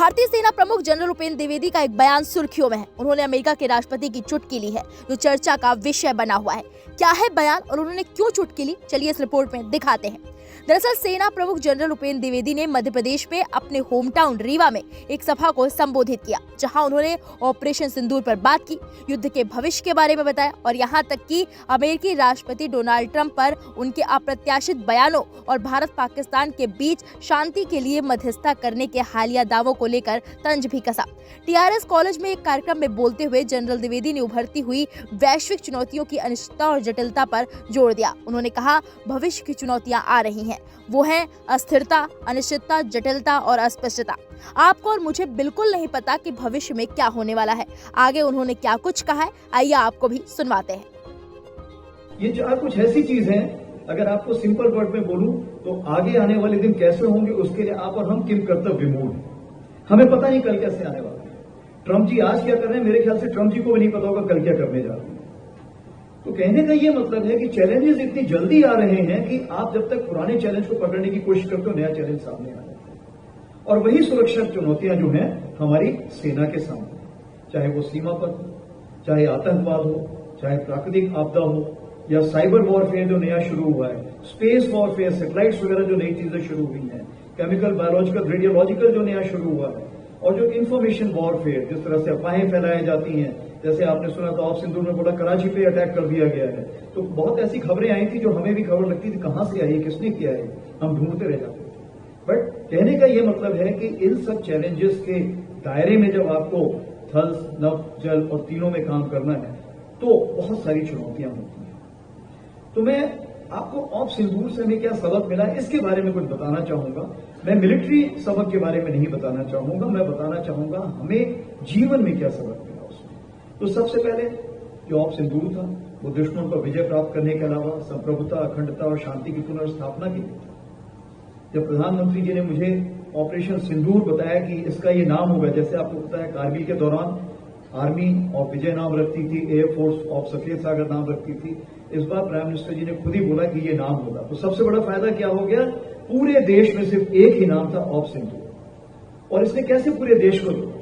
भारतीय सेना प्रमुख जनरल उपेंद्र द्विवेदी का एक बयान सुर्खियों में है। उन्होंने अमेरिका के राष्ट्रपति की चुटकी ली है, जो चर्चा का विषय बना हुआ है। क्या है बयान और उन्होंने क्यों चुटकी ली, चलिए इस रिपोर्ट में दिखाते हैं। दरअसल सेना प्रमुख जनरल उपेंद्र द्विवेदी ने मध्य प्रदेश में अपने होम टाउन रीवा में एक सभा को संबोधित किया, जहां उन्होंने ऑपरेशन सिंदूर पर बात की, युद्ध के भविष्य के बारे में बताया और यहां तक कि अमेरिकी राष्ट्रपति डोनाल्ड ट्रंप पर उनके अप्रत्याशित बयानों और भारत पाकिस्तान के बीच शांति के लिए मध्यस्थता करने के हालिया दावों को लेकर तंज भी कसा। टीआरएस कॉलेज में एक कार्यक्रम में बोलते हुए जनरल द्विवेदी ने उभरती हुई वैश्विक चुनौतियों की अनिश्चितता और जटिलता पर जोर दिया। उन्होंने कहा, भविष्य की चुनौतियां आ रही हैं, वो है अस्थिरता, अनिश्चितता, जटिलता और अस्पष्टता। आपको और मुझे बिल्कुल नहीं पता कि भविष्य में क्या होने वाला है। आगे उन्होंने क्या कुछ कहा है, आइए आपको भी सुनवाते हैं। ये चार कुछ ऐसी चीज है, अगर आपको सिंपल वर्ड में बोलूं तो आगे आने वाले दिन कैसे होंगे उसके लिए आप और हम किम कर्तव्य विमूढ़। हमें पता नहीं कल कैसे आने वाला है। ट्रंप जी आज क्या कर रहे हैं, मेरे ख्याल से ट्रंप जी को भी नहीं पता होगा कल क्या करने जा रहे हैं। तो कहने का ये मतलब है कि चैलेंजेस इतनी जल्दी आ रहे हैं कि आप जब तक पुराने चैलेंज को पकड़ने की कोशिश करते हो, नया चैलेंज सामने आ जाता है। और वही सुरक्षा चुनौतियां जो हैं हमारी सेना के सामने, चाहे वो सीमा पर, चाहे आतंकवाद हो, चाहे प्राकृतिक आपदा हो, या साइबर वॉरफेयर जो नया शुरू हुआ है, स्पेस वॉरफेयर, सैटेलाइट्स वगैरह जो नई चीजें शुरू हुई हैं, केमिकल, बायोलॉजिकल, रेडियोलॉजिकल जो नया शुरू हुआ है, और जो इंफॉर्मेशन वॉरफेयर, जिस तरह से अफवाहें फैलाई जाती हैं, जैसे आपने सुना था ऑफ सिंदूर में बोला कराची पे अटैक कर दिया गया है, तो बहुत ऐसी खबरें आई थी जो हमें भी खबर लगती थी कहां से आई, किसने किया है, हम ढूंढते रह जाते थे। बट कहने का ये मतलब है कि इन सब चैलेंजेस के दायरे में जब आपको थल, नभ, जल और तीनों में काम करना है तो बहुत सारी चुनौतियां होती हैं। तो मैं आपको ऑफ सिंदूर से हमें क्या सबक मिला इसके बारे में कुछ बताना चाहूंगा। मैं मिलिट्री सबक के बारे में नहीं बताना चाहूंगा, मैं बताना चाहूंगा हमें जीवन में क्या सबक मिला उसमें। तो सबसे पहले जो ऑफ सिंदूर था वो दुश्मन पर विजय प्राप्त करने के अलावा संप्रभुता, अखंडता और शांति की पुनर्स्थापना के लिए था। जब प्रधानमंत्री जी ने मुझे ऑपरेशन सिंदूर बताया कि इसका ये नाम होगा, जैसे आपको पता है कारगिल के दौरान आर्मी ऑफ विजय नाम रखती थी, एयरफोर्स ऑफ सफेद सागर नाम रखती थी, इस बार प्राइम मिनिस्टर जी ने खुद ही बोला कि ये नाम होगा। तो सबसे बड़ा फायदा क्या हो गया, पूरे देश में सिर्फ एक ही नाम था, ऑफ सिंदूर। और इसने कैसे पूरे देश को जोड़ा?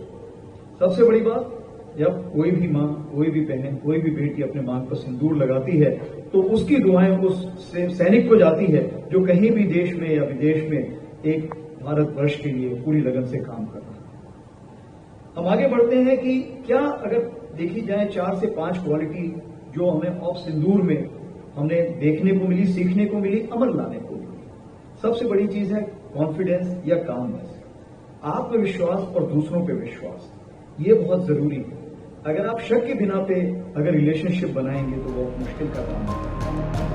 सबसे बड़ी बात, जब कोई भी मां, कोई भी बहन, कोई भी बेटी अपने मांग पर सिंदूर लगाती है तो उसकी दुआएं उस सैनिक को जाती है जो कहीं भी देश में या विदेश में एक भारतवर्ष के लिए पूरी लगन से काम कर रहा है। हम आगे बढ़ते हैं कि क्या अगर देखी जाए 4 से 5 क्वालिटी जो हमें ऑफ सिंदूर में हमने देखने को मिली, सीखने को मिली, अमल लाने को मिली। सबसे बड़ी चीज है कॉन्फिडेंस या कामनेस, आत्मविश्वास और दूसरों पे विश्वास। ये बहुत जरूरी है। अगर आप शक के बिना पे अगर रिलेशनशिप बनाएंगे तो बहुत मुश्किल का काम है।